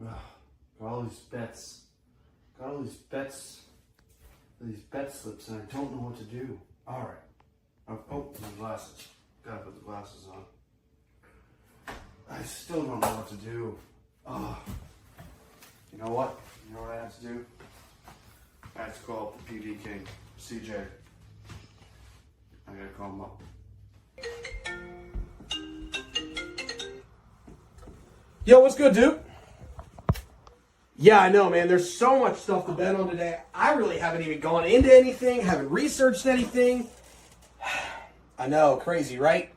Ugh, got all these bets. Got all these bets. These bet slips, and I don't know what to do. All right. Oh, my glasses. Gotta put the glasses on. I still don't know what to do. Oh. You know what? You know what I have to do? I have to call up the PD King, CJ. I gotta call him up. Yo, what's good, dude? Yeah, I know, man. There's so much stuff to bet on today. I really haven't even gone into anything, haven't researched anything. I know, crazy, right?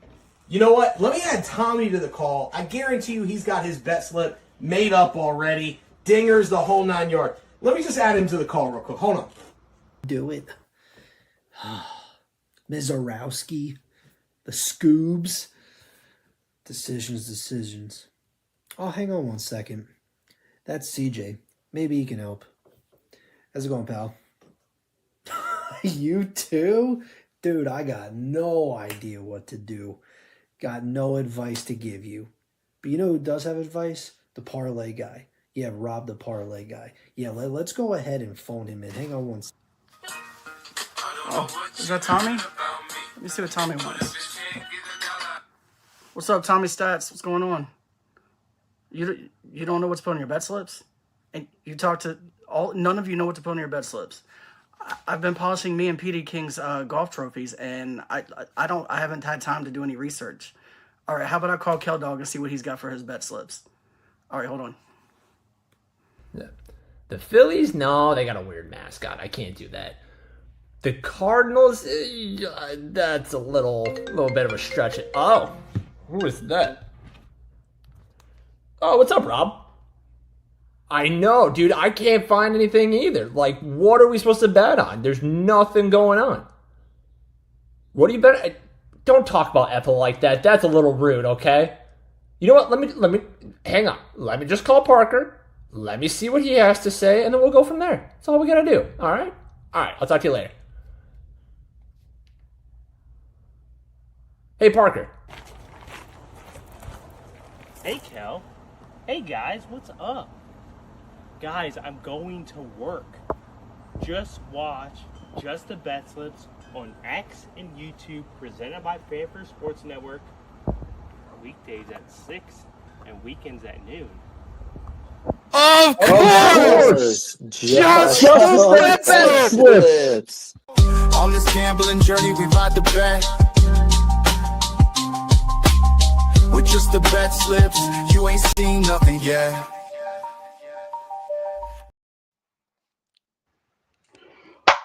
You know what? Let me add Tommy to the call. I guarantee you he's got his bet slip made up already. Dingers, the whole 9 yards. Let me just add him to the call real quick. Hold on. Do it. Mizorowski, the Scoobs. Decisions. Oh, hang on one second. That's CJ. Maybe he can help. How's it going, pal? You too? Dude, I got no idea what to do. Got no advice to give you. But you know who does have advice? The parlay guy. Yeah, Rob the parlay guy. Yeah, let's go ahead and phone him in. Hang on one second. Oh, is that Tommy? Let me see what Tommy wants. What's up, Tommy Stats? What's going on? You don't know what to put on your bet slips? And you talk to none of you know what to put on your bet slips. I've been polishing me and PD King's golf trophies, and I haven't had time to do any research. All right, how about I call Kel Dog and see what he's got for his bet slips? All right, hold on. Yeah. The Phillies, no, they got a weird mascot. I can't do that. The Cardinals, that's a little bit of a stretch. Oh, who is that? Oh, what's up, Rob? I know, dude. I can't find anything either. Like, what are we supposed to bet on? There's nothing going on. What do you bet? Don't talk about Ethel like that. That's a little rude, okay? You know what? Let me hang on. Let me just call Parker. Let me see what he has to say, and then we'll go from there. That's all we gotta do. All right? All right. I'll talk to you later. Hey, Parker. Hey, Kel. Hey, guys, what's up? Guys, I'm going to work. Just watch Just the Bet Slips on X and YouTube, presented by Fanfare Sports Network, weekdays at 6 and weekends at noon. Of course! Just the Bet Slips! On this gambling journey, we ride the bet. With just the bet slips, you ain't seen nothing yet.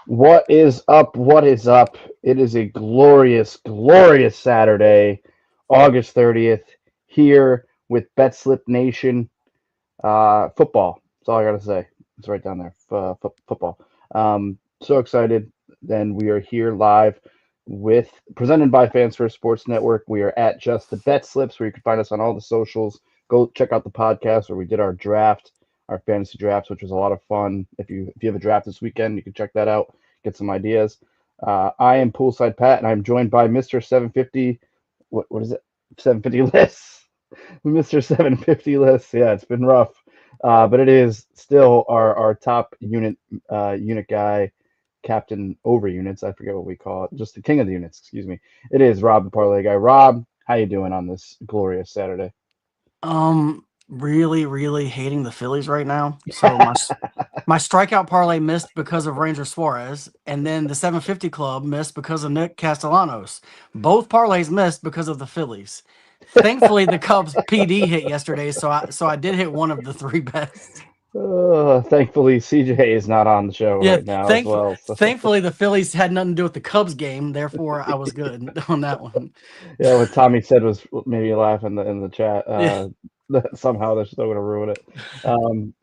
What is up? What is up? It is a glorious, glorious Saturday, August 30th, here with Betslip Nation. Football. That's all I got to say. It's right down there. Football. So excited. Then we are here live presented by Fans First Sports Network. We are at Just the Bet Slips, where you can find us on all the socials. Go check out the podcast where we did our draft, our fantasy drafts, which was a lot of fun. If you have a draft this weekend, you can check that out, get some ideas. I am Poolside Pat, and I'm joined by Mr. 750. What is it? 750 lists. Mr. 750 lists. Yeah, it's been rough, but it is still our top unit guy. Captain over units, I forget what we call it, just the king of the units, excuse me. It is Rob the parlay guy. Rob, how you doing on this glorious Saturday? Really hating the Phillies right now. So my strikeout parlay missed because of Ranger Suarez, and then the 750 club missed because of Nick Castellanos. Both parlays missed because of the Phillies. Thankfully, the Cubs PD hit yesterday, so I did hit one of the three bets. Thankfully, CJ is not on the show right now as well. So. Thankfully, the Phillies had nothing to do with the Cubs game. Therefore, I was good on that one. Yeah, what Tommy said was maybe laugh in the chat. Somehow they're still going to ruin it.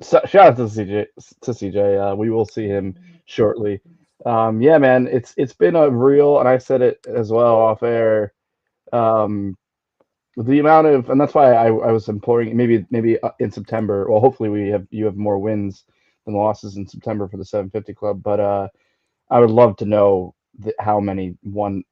So shout out to CJ. We will see him shortly. Yeah, man, it's been a real, and I said it as well off air. The amount of, and that's why I was imploring maybe in September. Well, hopefully you have more wins than losses in September for the 750 club. But I would love to know how many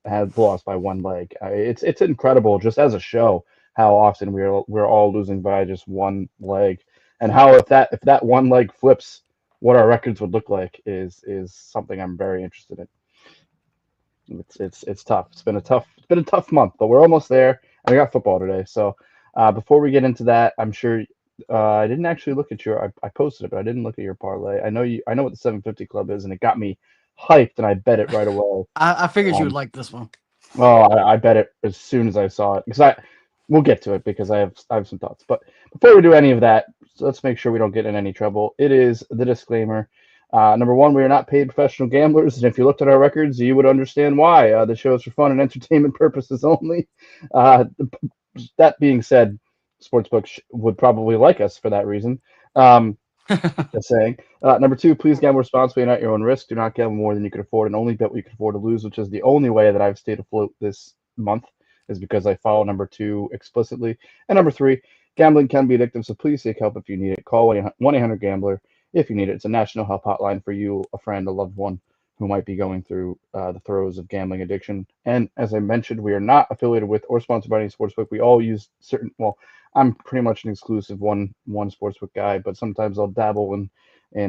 had lost by one leg. It's incredible just as a show how often we're all losing by just one leg. and how if that one leg flips, what our records would look like is something I'm very interested in. It's tough. It's been a tough month, but we're almost there. And we got football today. So before we get into that, I'm sure I didn't actually look at your. I posted it, but I didn't look at your parlay. I know you. I know what the 750 club is, and it got me hyped, and I bet it right away. I figured you would Um, like this one. oh, I bet it as soon as I saw it because we'll get to it because I have some thoughts. But before we do any of that, let's make sure we don't get in any trouble. It is the disclaimer. Number one, we are not paid professional gamblers, and if you looked at our records, you would understand why. The show is for fun and entertainment purposes only. Uh, that being said, Sportsbook would probably like us for that reason. Um, just saying. Number two, please gamble responsibly and at your own risk. Do not gamble more than you can afford and only bet what you can afford to lose, which is the only way that I've stayed afloat this month, is because I follow number two explicitly. And number three, gambling can be addictive, so please seek help if you need it. Call 1-800-GAMBLER if you need it. It's a national help hotline for you, a friend, a loved one who might be going through the throes of gambling addiction. And as I mentioned, we are not affiliated with or sponsored by any sportsbook. We all use well, I'm pretty much an exclusive one sportsbook guy, but sometimes I'll dabble in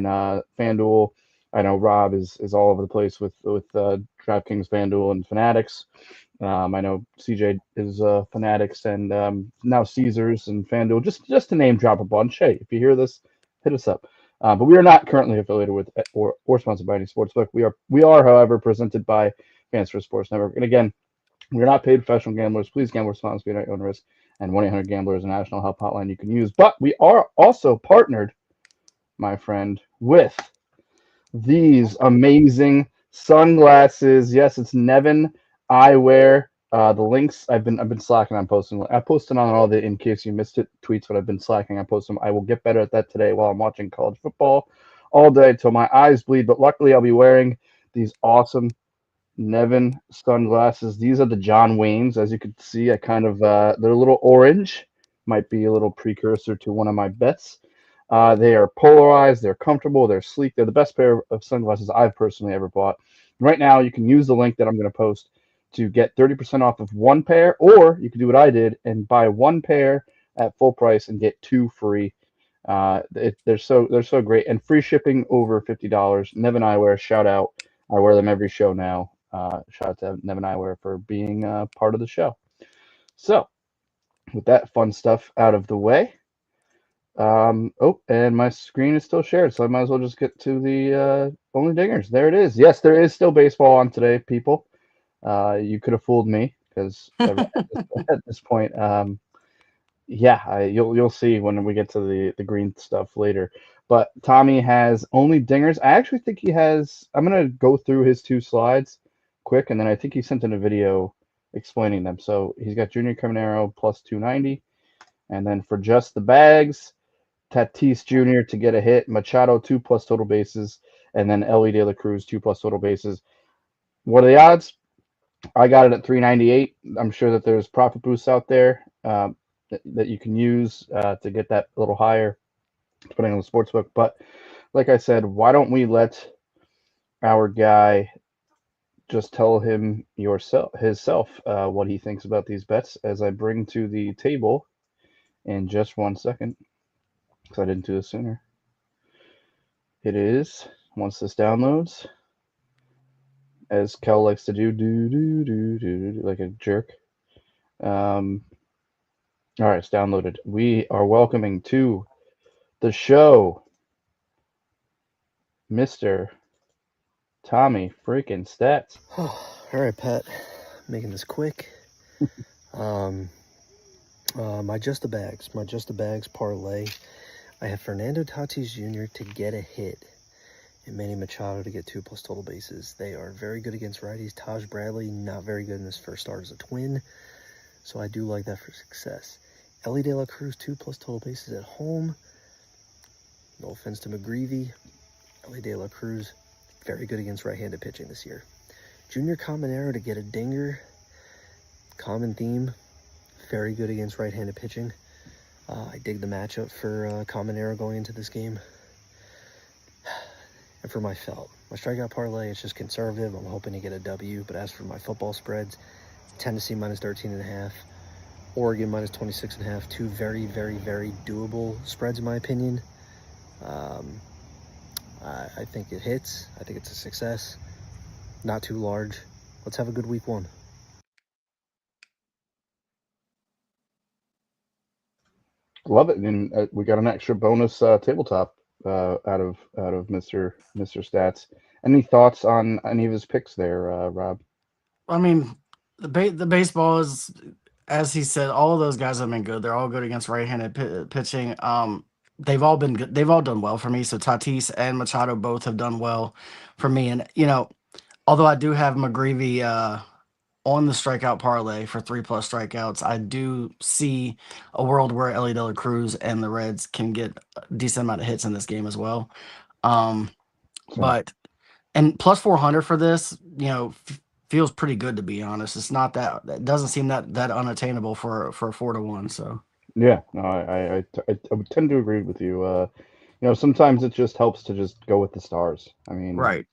FanDuel. I know Rob is all over the place with DraftKings, FanDuel, and Fanatics. I know CJ is Fanatics and now Caesars and FanDuel, just to name drop a bunch. Hey, if you hear this, hit us up. But we are not currently affiliated with or sponsored by any sportsbook. We are, however, presented by Fans for Sports Network. And again, we are not paid professional gamblers. Please gamble responsibly at your own risk. And 1-800-GAMBLER is a national help hotline you can use. But we are also partnered, my friend, with these amazing sunglasses. Yes, it's Nevin Eyewear. The links I've been slacking on posting. I posted on all the in case you missed it tweets, but I've been slacking. I post them. I will get better at that today while I'm watching college football all day till my eyes bleed. But luckily, I'll be wearing these awesome Nevin sunglasses. These are the John Waynes, as you can see. I kind of they're a little orange, might be a little precursor to one of my bets. They are polarized, they're comfortable, they're sleek. They're the best pair of sunglasses I've personally ever bought. Right now, you can use the link that I'm going to post to get 30% off of one pair, or you can do what I did and buy one pair at full price and get two free. They're so great, and free shipping over $50. Nevin Eyewear, shout out! I wear them every show now. Shout out to Nevin Eyewear for being part of the show. So, with that fun stuff out of the way, oh, and my screen is still shared, so I might as well just get to the only dingers. There it is. Yes, there is still baseball on today, people. You could have fooled me because at this point, yeah, you'll see when we get to the green stuff later. But Tommy has only dingers. I actually think he has. I'm gonna go through his two slides quick, and then I think he sent in a video explaining them. So he's got Junior Caminero plus 290, and then for just the bags, Tatis Jr. to get a hit, Machado 2+ total bases, and then Ellie De La Cruz 2+ total bases. What are the odds? I got it at 398. I'm sure that there's profit boosts out there that you can use to get that a little higher, depending on the sportsbook. But like I said, why don't we let our guy just tell him himself what he thinks about these bets as I bring to the table in just 1 second, because I didn't do this sooner. It is, once this downloads, as Kel likes to do like a jerk. All right, it's downloaded. We are welcoming to the show Mr. Tommy freaking Stats. All right, Pat. Making this quick. My just the bags parlay. I have Fernando Tatis Jr. to get a hit and Manny Machado to get 2+ total bases. They are very good against righties. Taj Bradley, not very good in his first start as a Twin, so I do like that for success. Ellie De La Cruz, 2+ total bases at home. No offense to McGreevy. Ellie De La Cruz, very good against right-handed pitching this year. Junior Caminero to get a dinger. Common theme, very good against right-handed pitching. I dig the matchup for Caminero going into this game. And for my strikeout parlay, it's just conservative. I'm hoping to get a W. But as for my football spreads, Tennessee minus 13.5, Oregon minus 26.5. Two very, very, very doable spreads, in my opinion. I think it hits. I think it's a success. Not too large. Let's have a good week one. Love it, and we got an extra bonus tabletop out of Mister Stats. Any thoughts on any of his picks there, Rob? I mean, the baseball is, as he said, all of those guys have been good. They're all good against right-handed pitching. They've all been good. They've all done well for me. So Tatis and Machado both have done well for me. And although I do have McGreevy on the strikeout parlay for 3+ strikeouts, I do see a world where Ellie De La Cruz and the Reds can get a decent amount of hits in this game as well. But and plus 400 for this, feels pretty good, to be honest. It's not that, it doesn't seem that unattainable for a 4-1. So Yeah, no, I would tend to agree with you. Sometimes it just helps to just go with the stars. I mean, right,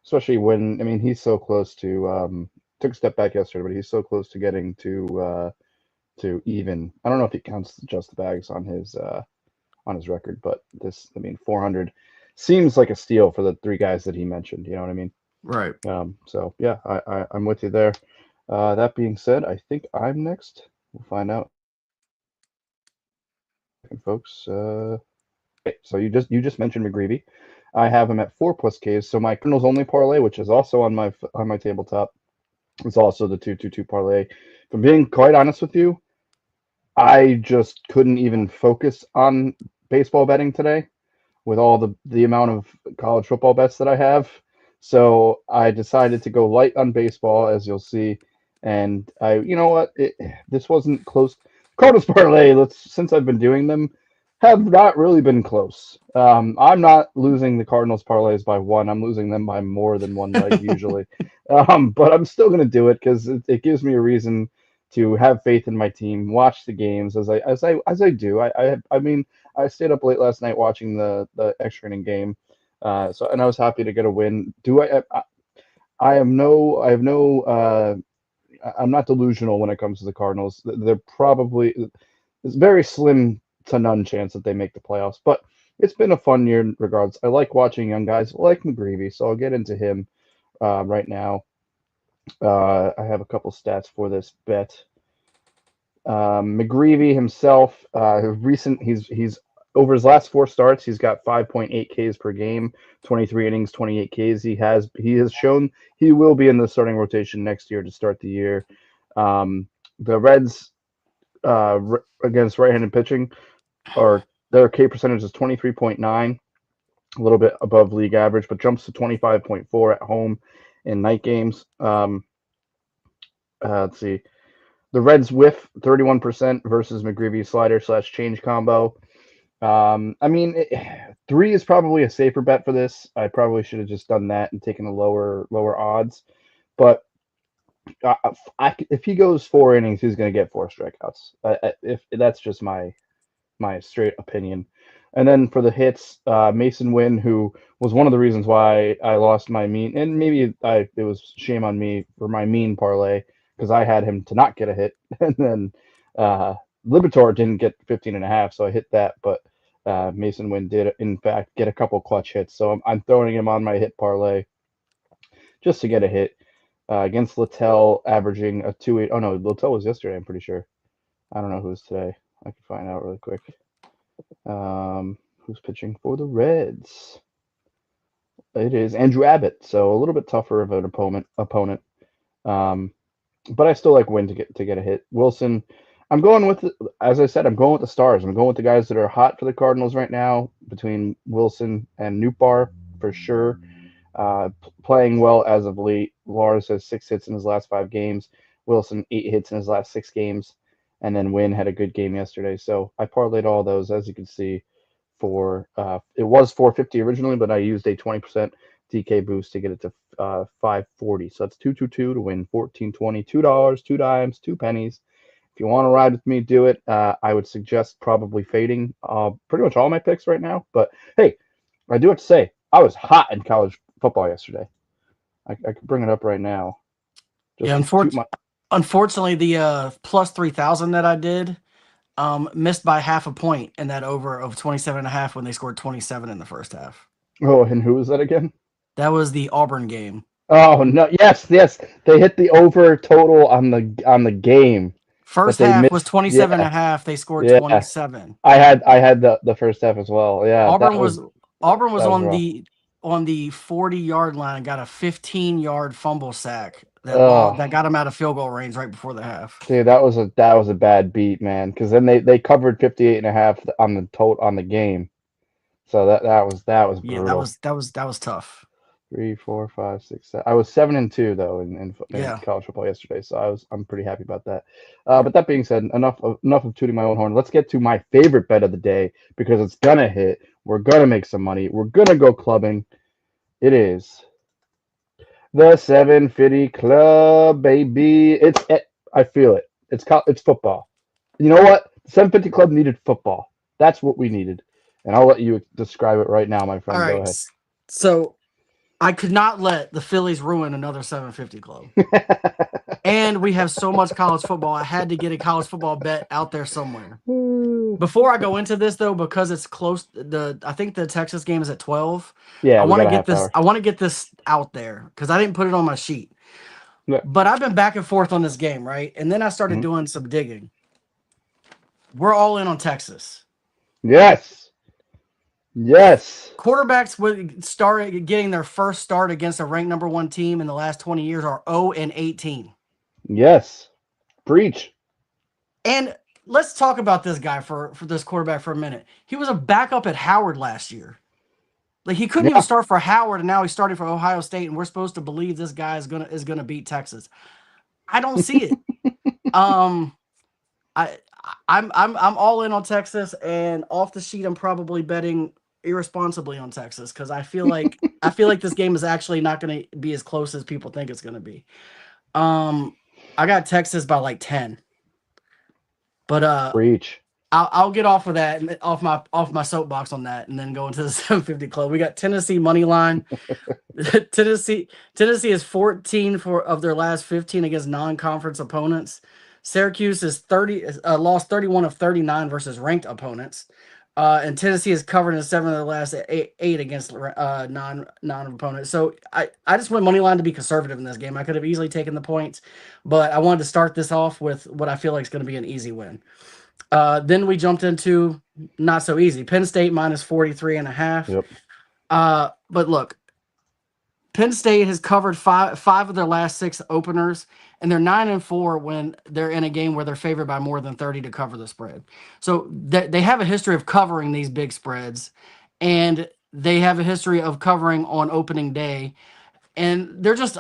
especially when he's so close to took a step back yesterday, but he's so close to getting to even. I don't know if he counts just the bags on his record, but 400 seems like a steal for the three guys that he mentioned. You know what I mean? right. So yeah, I'm with you there. That being said, I think I'm next. We'll find out, folks. Okay, so you just mentioned McGreevy. I have him at 4+ Ks. So my Cardinals only parlay, which is also on my tabletop, is also the 2-2-2 parlay. If I'm being quite honest with you, I just couldn't even focus on baseball betting today with all the amount of college football bets that I have. So I decided to go light on baseball, as you'll see. And you know what? This wasn't close. Cardinals parlay, since I've been doing them, have not really been close. I'm not losing the Cardinals parlays by one. I'm losing them by more than one leg usually. But I'm still going to do it because it gives me a reason to have faith in my team, watch the games as I do. I stayed up late last night watching the extra inning game. And I was happy to get a win. I'm not delusional when it comes to the Cardinals. They're probably, it's very slim to none chance that they make the playoffs, but it's been a fun year in regards. I like watching young guys like McGreevy, so I'll get into him right now. I have a couple stats for this bet. McGreevy himself, he's over his last 4 starts, he's got 5.8 Ks per game, 23 innings, 28 Ks. He has shown he will be in the starting rotation next year to start the year. The Reds against right-handed pitching, their K percentage is 23.9, a little bit above league average, but jumps to 25.4 at home in night games. Let's see. The Reds whiff 31% versus McGreevy slider / change combo. 3 is probably a safer bet for this. I probably should have just done that and taken the lower odds. But if he goes 4 innings, he's going to get 4 strikeouts. If that's just my straight opinion. And then for the hits, Mason Wynn, who was one of the reasons why I lost my mean, and maybe it was shame on me for my mean parlay because I had him to not get a hit, and then Libator didn't get 15.5, so I hit that, but Mason Wynn did in fact get a couple clutch hits, so I'm throwing him on my hit parlay just to get a hit against Littell, averaging a 2.8. Oh no, Littell was yesterday, I'm pretty sure. I don't know who's today. I can find out really quick. Who's pitching for the Reds? It is Andrew Abbott, so a little bit tougher of an opponent. But I still like Wynn to get a hit. Wilson, I'm going with, as I said, I'm going with the stars. I'm going with the guys that are hot for the Cardinals right now, between Wilson and Nootbaar for sure. Playing well as of late. Lars has 6 hits in his last 5 games. Wilson 8 hits in his last 6 games. And then Wynn had a good game yesterday. So I parlayed all those, as you can see, for it was 450 originally, but I used a 20% DK boost to get it to 540. So that's 222 to win 1420, $2, 2 dimes, 2 pennies. If you want to ride with me, do it. I would suggest probably fading pretty much all my picks right now. But hey, I do have to say, I was hot in college football yesterday. I could bring it up right now. Yeah, Unfortunately, the plus 3,000 that I did missed by half a point in that over of 27.5 when they scored 27 in the first half. Oh, and who was that again? That was the Auburn game. Oh no! Yes, yes, they hit the over total on the game, but First they half was missed. 27.5. They scored Yeah. 27. I had the first half as well. Yeah, Auburn was that was on rough. the 40-yard line and got a 15-yard fumble sack Oh, that got him out of field goal range right before the half. dude, that was a bad beat, man. Because then they covered 58.5 on the game. So that was Yeah, brutal. that was tough. 3, 4, 5, 6, 7. I was 7-2 though in Yeah. college football yesterday, so I'm pretty happy about that. But that being said, enough of tooting my own horn. Let's get to my favorite bet of the day because it's gonna hit. We're gonna make some money. We're gonna go clubbing. It is the 750 Club, baby. I feel it. It's football. You know what? The 750 Club needed football. That's what we needed. And I'll let you describe it right now, my All friend. Go right. So I could not let the Phillies ruin another 750 Club. ahead. And we have so much college football. I had to get a college football bet out there somewhere. Before I go into this, though, because it's close, I think the Texas game is at 12. Yeah, I we want got to a get half this. hour. I want to get this out there because I didn't put it on my sheet. Yeah. But I've been back and forth on this game, right? And then I started Mhm. doing some digging. We're all in on Texas. Yes. Yes. Quarterbacks would start getting their first start against a ranked number 1 team in the last 20 years are 0-18. Yes. Preach. And let's talk about this guy for this quarterback for a minute. He was a backup at Howard last year. Like he couldn't even Yeah. start for Howard, and now he's starting for Ohio State, and we're supposed to believe this guy is gonna beat Texas. I don't see it. I I'm all in on Texas, and off the sheet, I'm probably betting irresponsibly on Texas because I feel like this game is actually not going to be as close as people think it's going to be. I got Texas by like 10, but Preach. I'll get off of that and off my soapbox on that, and then go into the 750 Club. We got Tennessee money line. Tennessee is 14 of their last 15 against non-conference opponents. Syracuse is lost 31 of 39 versus ranked opponents. And Tennessee is covered in 7 of their last eight against non-opponents. So I just went money line to be conservative in this game. I could have easily taken the points, but I wanted to start this off with what I feel like is going to be an easy win. Then we jumped into not so easy. Penn State minus 43.5. Yep. But look, Penn State has covered five of their last 6 openers, and they're 9-4 when they're in a game where they're favored by more than 30 to cover the spread. So they have a history of covering these big spreads, and they have a history of covering on opening day. And they're just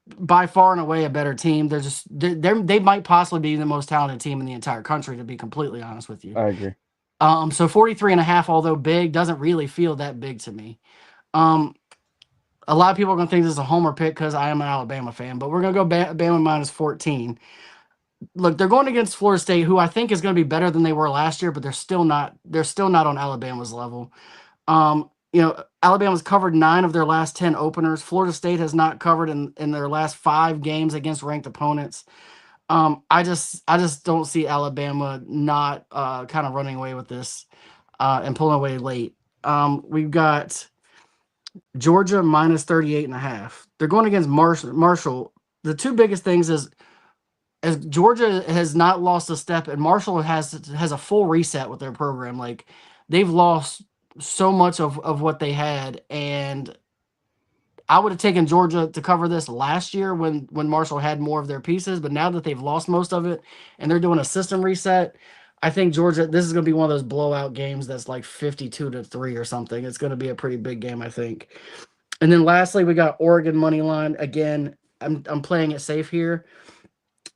by far and away a better team. They might possibly be the most talented team in the entire country, to be completely honest with you. I agree. So 43.5, although big, doesn't really feel that big to me. A lot of people are going to think this is a homer pick because I am an Alabama fan, but we're going to go Bama minus 14. Look, they're going against Florida State, who I think is going to be better than they were last year, but they're still not on Alabama's level. Alabama's covered 9 of their last 10 openers. Florida State has not covered in their last 5 games against ranked opponents. I just don't see Alabama not kind of running away with this and pulling away late. We've got Georgia minus 38.5. They're going against Marshall. The two biggest things is as Georgia has not lost a step, and Marshall has a full reset with their program. Like they've lost so much of what they had, and I would have taken Georgia to cover this last year when Marshall had more of their pieces, but now that they've lost most of it and they're doing a system reset, I think Georgia, this is going to be one of those blowout games that's like 52-3 or something. It's going to be a pretty big game, I think. And then lastly, we got Oregon money line. Again, I'm playing it safe here.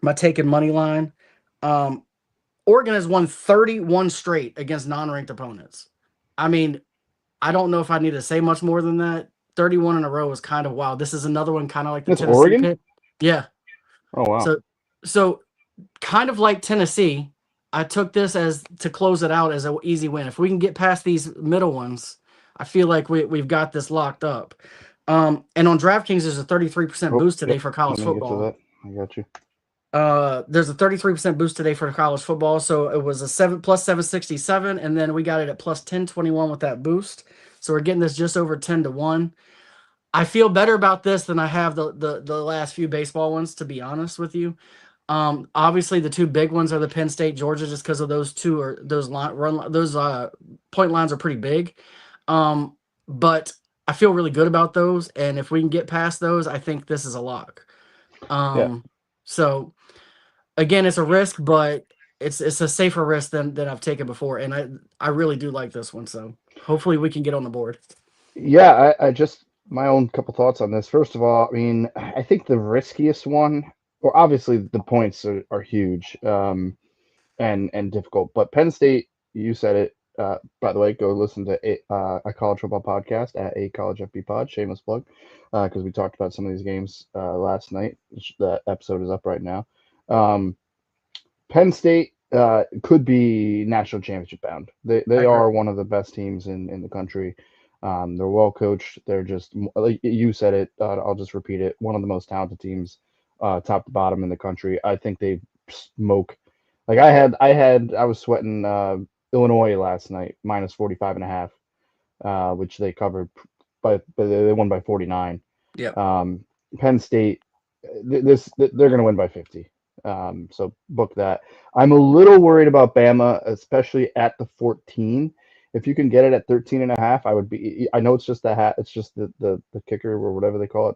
My taking money line. Oregon has won 31 straight against non-ranked opponents. I mean, I don't know if I need to say much more than that. 31 in a row is kind of wild. This is another one kind of like the That's Tennessee Oregon? pick. Yeah. Oh wow. So kind of like Tennessee, I took this as to close it out as an easy win. If we can get past these middle ones, I feel like we've got this locked up. And on DraftKings, there's a 33% boost today for college Let me get to football. that. I got you. There's a 33% boost today for college football. So it was a plus 767, and then we got it at plus 1021 with that boost. So we're getting this just over 10-1. I feel better about this than I have the last few baseball ones, to be honest with you. Obviously the two big ones are the Penn State Georgia, just because of those two, or those point lines are pretty big. But I feel really good about those, and if we can get past those, I think this is a lock. So again, it's a risk, but it's a safer risk than I've taken before, and I really do like this one. So hopefully we can get on the board. Yeah, I just my own couple thoughts on this. First of all, I mean, I think the riskiest one, or obviously the points are huge, and difficult. But Penn State, you said it. By the way, go listen to a college football podcast at a college FB pod. Shameless plug, because we talked about some of these games last night. The episode is up right now. Penn State could be national championship bound. They are one of the best teams in the country. They're well coached. They're just, like you said it. I'll just repeat it. One of the most talented teams, top to bottom in the country. I think they smoke. Like I was sweating Illinois last night, minus 45.5, which they covered, but they won by 49. Yeah. Penn State, they're going to win by 50. So book that. I'm a little worried about Bama, especially at the 14. If you can get it at 13.5, I would be. I know it's just it's just the kicker or whatever they call it.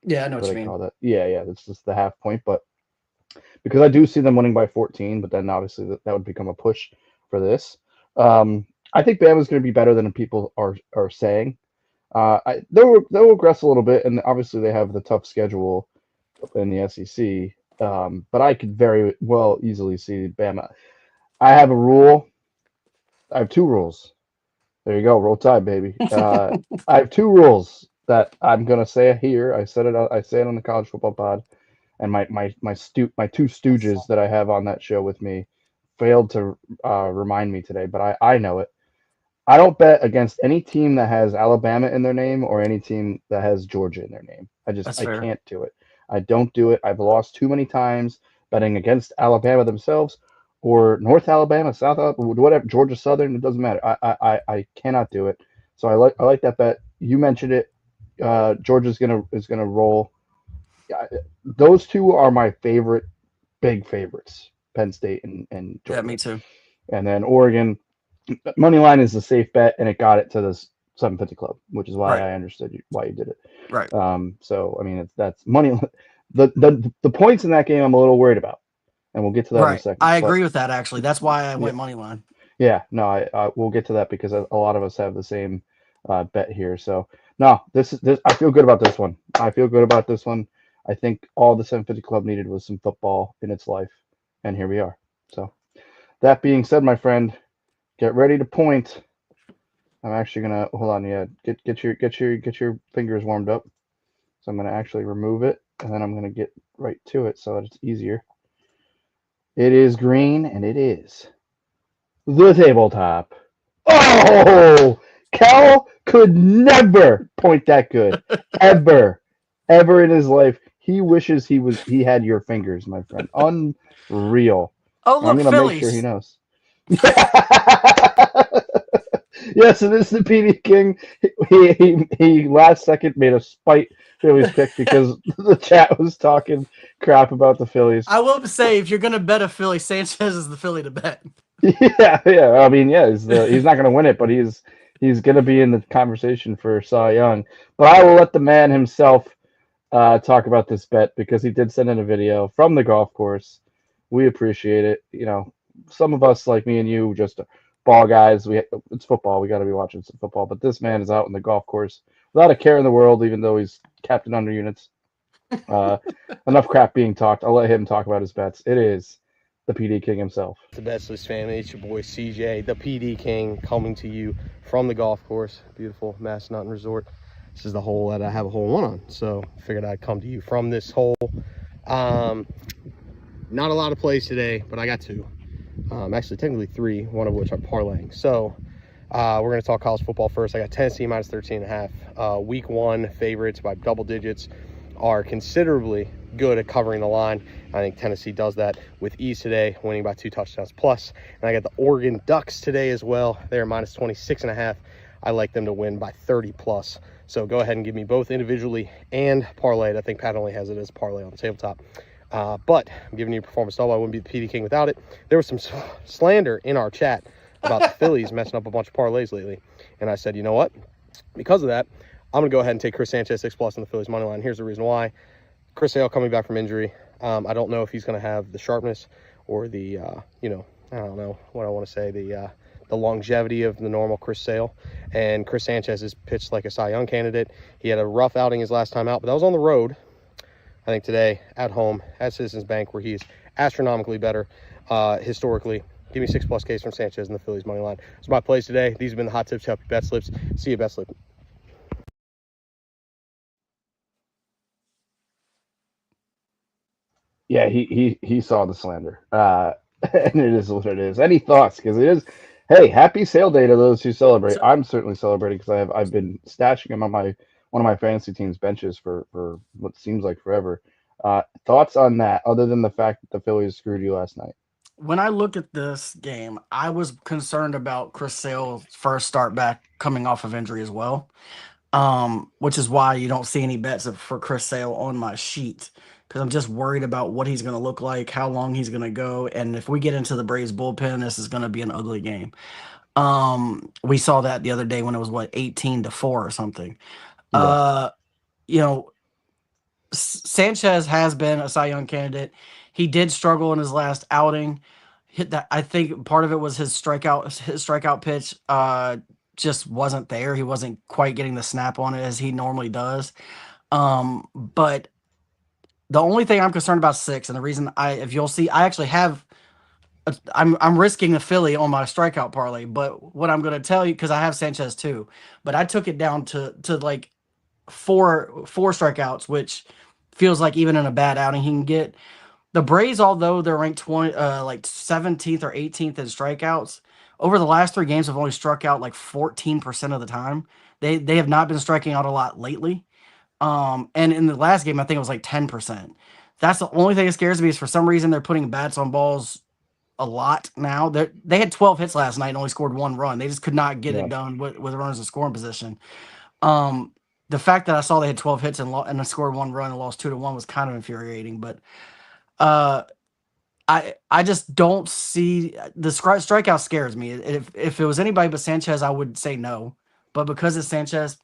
Yeah, I know what you mean. Call that. Yeah, it's just the half point. But because I do see them winning by 14, but then obviously that would become a push for this. I think Bama's going to be better than people are saying. They'll regress a little bit, and obviously they have the tough schedule in the SEC. But I could very well easily see Bama. I have a rule. I have two rules. There you go. Roll Tide, baby. I have two rules that I'm gonna say here. I say it on the college football pod, and my two stooges that I have on that show with me failed to remind me today, but I know it. I don't bet against any team that has Alabama in their name or any team that has Georgia in their name. I can't do it. I don't do it. I've lost too many times betting against Alabama themselves or North Alabama, South Alabama, whatever, Georgia Southern. It doesn't matter. I cannot do it. So I like that bet. You mentioned it. Georgia's gonna roll. Those two are my big favorites. Penn State and Georgia. Yeah, me too. And then Oregon, money line is a safe bet, and it got it to the 750 club, which is why I understood why you did it. Right. So I mean, that's money. The points in that game I'm a little worried about, and we'll get to that in a second. I agree with that, actually. That's why I went money line. Yeah, no, I we'll get to that because a lot of us have the same bet here. So no, this I feel good about this one. I think all the 750 club needed was some football in its life, and here we are. So that being said, my friend, get ready to point. I'm actually gonna hold on. Yeah, get your fingers warmed up. So I'm gonna actually remove it, and then I'm gonna get right to it so that it's easier. It is green, and it is the tabletop. Oh, Cal could never point that good, ever in his life. He wishes he had your fingers, my friend. Unreal. Oh, look, I'm gonna Phillies. make sure he knows. Yeah, so this is the PD King. He last second made a spite Phillies pick because the chat was talking crap about the Phillies. I will say, if you're gonna bet a Philly, Sanchez is the Philly to bet. Yeah. I mean, yeah, he's not going to win it, but he's going to be in the conversation for Cy Young. But I will let the man himself talk about this bet because he did send in a video from the golf course. We appreciate it. You know, some of us like me and you just ball guys. It's football. We got to be watching some football. But this man is out in the golf course without a care in the world, even though he's captain under units. Enough crap being talked. I'll let him talk about his bets. It is the PD King himself. The Betslips family, it's your boy CJ, the PD King, coming to you from the golf course. Beautiful Massanutten Resort. This is the hole that I have a hole one on, so I figured I'd come to you from this hole. Not a lot of plays today, but I got two. Actually, technically three, one of which are parlaying. So we're going to talk college football first. I got Tennessee minus 13.5. Week one favorites by double digits are considerably good at covering the line. I think Tennessee does that with ease today, winning by 2 touchdowns plus. And I got the Oregon Ducks today as well. They're minus 26.5. I like them to win by 30 plus. So go ahead and give me both individually and parlayed. I think Pat only has it as parlay on the tabletop. But I'm giving you performance double. I wouldn't be the PD King without it. There was some slander in our chat about the Phillies messing up a bunch of parlays lately. And I said, you know what? Because of that, I'm going to go ahead and take Chris Sanchez 6 plus on the Phillies money line. Here's the reason why. Chris Sale coming back from injury. I don't know if he's going to have the sharpness or the, I don't know what I want to say, the longevity of the normal Chris Sale. And Chris Sanchez is pitched like a Cy Young candidate. He had a rough outing his last time out, but that was on the road. I think today at home at Citizens Bank, where he's astronomically better historically. Give me 6 plus Ks from Sanchez in the Phillies money line. So my plays today. These have been the hot tips. Help you bet slips. See you, bet slip. Yeah, he saw the slander, and it is what it is. Any thoughts? Because it is. Hey, happy sale day to those who celebrate. I'm certainly celebrating because I've been stashing him on one of my fantasy team's benches for what seems like forever. Thoughts on that, other than the fact that the Phillies screwed you last night? When I look at this game, I was concerned about Chris Sale's first start back coming off of injury as well, which is why you don't see any bets for Chris Sale on my sheet, because I'm just worried about what he's going to look like, how long he's going to go, and if we get into the Braves bullpen, this is going to be an ugly game. We saw that the other day when it was 18-4 or something. Yeah. Sanchez has been a Cy Young candidate. He did struggle in his last outing. Hit that. I think part of it was his strikeout pitch just wasn't there. He wasn't quite getting the snap on it as he normally does. But the only thing I'm concerned about 6, and the reason if you'll see, I actually have. I'm risking a Philly on my strikeout parlay, but what I'm going to tell you, because I have Sanchez too, but I took it down to like four strikeouts, which feels like even in a bad outing he can get. The Braves, although they're ranked 17th or 18th in strikeouts, over the last 3 games have only struck out like 14% of the time. They have not been striking out a lot lately. And in the last game, I think it was like 10%. That's the only thing that scares me, is for some reason they're putting bats on balls a lot now. They had 12 hits last night and only scored 1 run. They just could not get it done with runners in scoring position. The fact that I saw they had 12 hits and scored 1 run and lost 2-1 was kind of infuriating. But I just don't see the strikeout scares me. If it was anybody but Sanchez, I would say no. But because it's Sanchez,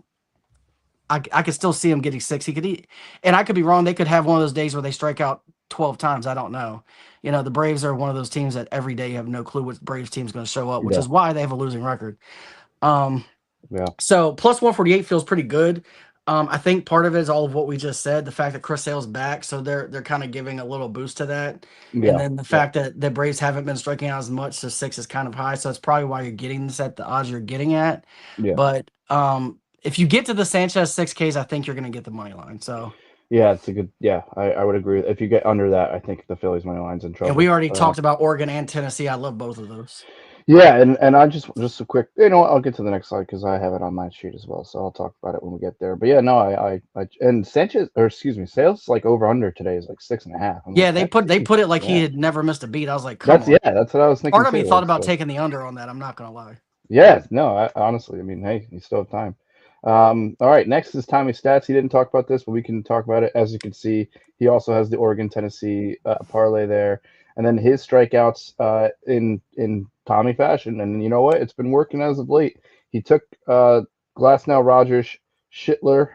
I could still see him getting 6. He could eat, and I could be wrong. They could have one of those days where they strike out 12 times. I don't know. The Braves are one of those teams that every day you have no clue which Braves team is going to show up, which is why they have a losing record. So plus 148 feels pretty good. I think part of it is all of what we just said, the fact that Chris Sale's back, so they're kind of giving a little boost to that. And then the fact that the Braves haven't been striking out as much, so 6 is kind of high. So that's probably why you're getting this at the odds you're getting at. Yeah. But if you get to the Sanchez 6Ks, I think you're going to get the money line. So yeah, it's a good. Yeah, I would agree. If you get under that, I think the Phillies money line's in trouble. And we already talked about Oregon and Tennessee. I love both of those. Yeah, and I just a quick. I'll get to the next slide because I have it on my sheet as well. So I'll talk about it when we get there. But yeah, no, I and Sanchez, or excuse me, Sales like over under today is like 6.5. Yeah, they put it like he had never missed a beat. I was like, come on. That's what I was thinking. Part of me thought about taking the under on that. I'm not gonna lie. Yeah, no, honestly, I mean, hey, you still have time. All right, next is Tommy Stats. He didn't talk about this, but we can talk about it. As you can see, he also has the Oregon Tennessee parlay there, and then his strikeouts in Tommy fashion. And you know what? It's been working as of late. He took Glasnow, Rogers, Schittler.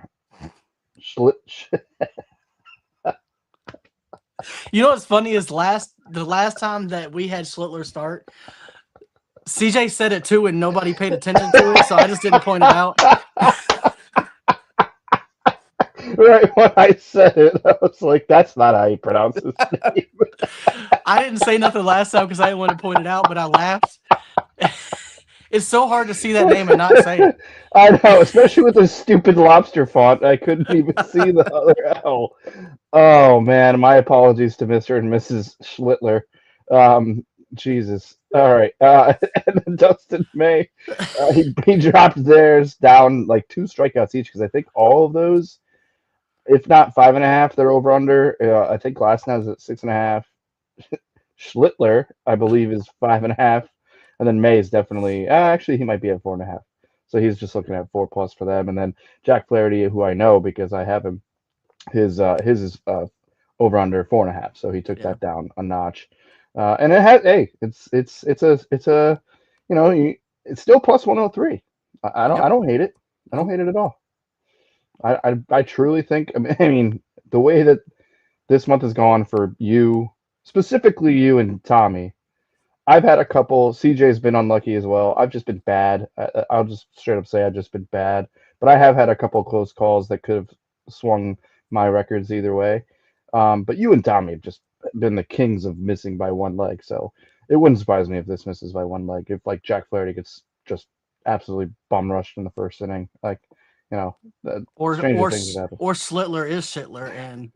You know what's funny is the last time that we had Schlittler start, CJ said it too, and nobody paid attention to it, so I just didn't point it out. Right when I said it, I was like, "That's not how you pronounce his name." I didn't say nothing last time because I didn't want to point it out, but I laughed. It's so hard to see that name and not say it. I know, especially with this stupid lobster font. I couldn't even see the other L. Oh man, my apologies to Mr. and Mrs. Schlittler. Jesus. All right. And then Dustin May, he dropped theirs down like 2 strikeouts each because I think all of those if not 5.5, they're over under. I think Glasnow's at 6.5. Schlittler, I believe, is 5.5, and then May is definitely. Actually, he might be at 4.5. So he's just looking at 4+ for them, and then Jack Flaherty, who I know because I have him, his is over under 4.5. So he took Yeah. that down a notch, and it has. Hey, it's a it's still plus 103. I Yep. don't hate it. I don't hate it at all. I truly think. I mean, the way that this month has gone for you, specifically you and Tommy. I've had a couple. CJ's been unlucky as well. I've just been bad. I'll just straight up say I've just been bad. But I have had a couple close calls that could have swung my records either way. But you and Tommy have just been the kings of missing by one leg. So it wouldn't surprise me if this misses by one leg. If like Jack Flaherty gets just absolutely bum rushed in the first inning, like stranger things have happened. Or Schlittler is Shitler, and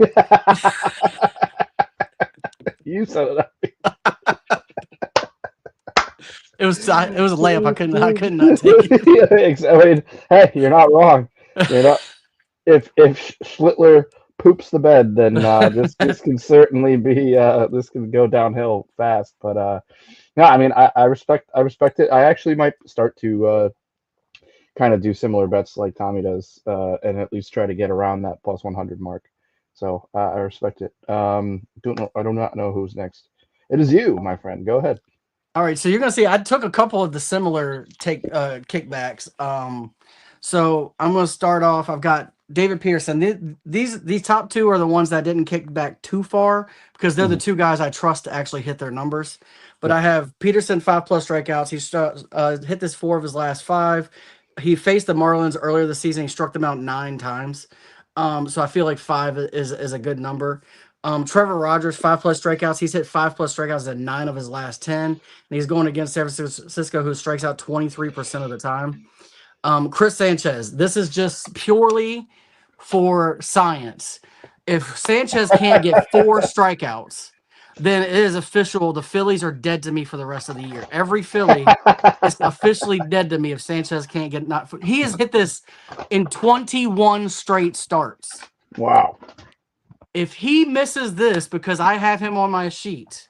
You said it. it was a layup. I could not take it. Yeah, I mean, hey, you're not wrong. You're not. If Schlittler poops the bed, then this can certainly be this can go downhill fast. But no, I mean, I respect it. I actually might start to kind of do similar bets like Tommy does, and at least try to get around that plus 100 mark. So I respect it. I do not know who's next. It is you, my friend. Go ahead. All right, so you're gonna see. I took a couple of the similar kickbacks. So I'm gonna start off. I've got David Peterson. These top two are the ones that didn't kick back too far because they're the two guys I trust to actually hit their numbers. But I have Peterson 5+ strikeouts. He's hit this 4 of his last 5. He faced the Marlins earlier this season. He struck them out 9 times. So I feel like 5 is a good number. Trevor Rogers, 5+ strikeouts. He's hit 5+ strikeouts in 9 of his last 10. And he's going against San Francisco, who strikes out 23% of the time. Chris Sanchez, this is just purely for science. If Sanchez can't get 4 strikeouts, then it is official. The Phillies are dead to me for the rest of the year. Every Philly is officially dead to me if Sanchez can't get not. He has hit this in 21 straight starts. Wow. If he misses this because I have him on my sheet,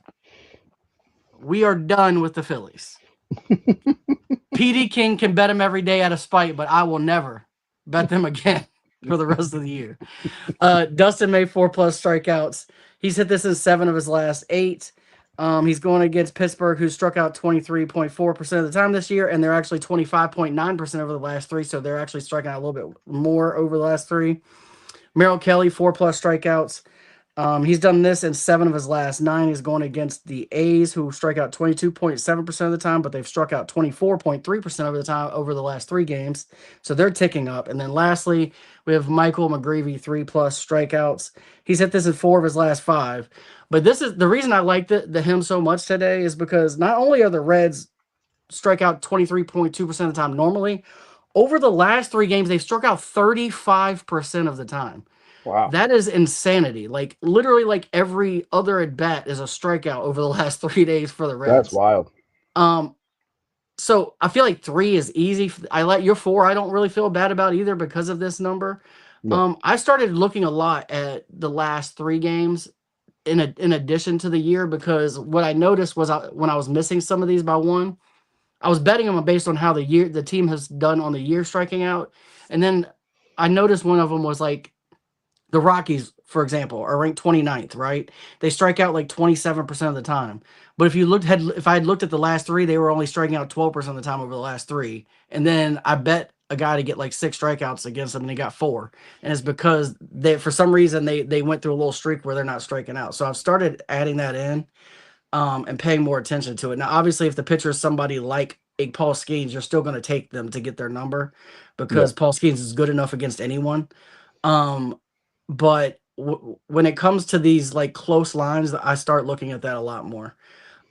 we are done with the Phillies. PD King can bet him every day out of spite, but I will never bet them again for the rest of the year. Dustin May, 4+ strikeouts. He's hit this in 7 of his last 8. He's going against Pittsburgh, who struck out 23.4% of the time this year, and they're actually 25.9% over the last 3, so they're actually striking out a little bit more over the last 3. Merrill Kelly, 4+ strikeouts. He's done this in 7 of his last 9. He's going against the A's, who strike out 22.7% of the time, but they've struck out 24.3% of the time over the last 3 games. So they're ticking up. And then lastly, we have Michael McGreevy, 3+ strikeouts. He's hit this in 4 of his last 5. But this is the reason I like the him so much today is because not only are the Reds strike out 23.2% of the time normally, over the last 3 games, they've struck out 35% of the time. Wow. That is insanity. Like literally, like every other at bat is a strikeout over the last 3 days for the Reds. That's wild. So I feel like 3 is easy. I let your 4. I don't really feel bad about either because of this number. No. I started looking a lot at the last 3 games in addition to the year because what I noticed was when I was missing some of these by 1, I was betting them based on how the team has done on the year striking out, and then I noticed one of them was like. The Rockies, for example, are ranked 29th, right? They strike out like 27% of the time. But if I had looked at the last 3, they were only striking out 12% of the time over the last 3. And then I bet a guy to get like 6 strikeouts against them and he got 4. And it's because for some reason they went through a little streak where they're not striking out. So I've started adding that in and paying more attention to it. Now, obviously, if the pitcher is somebody like a Paul Skeens, you're still going to take them to get their number because Paul Skeens is good enough against anyone. But when it comes to these like close lines, I start looking at that a lot more.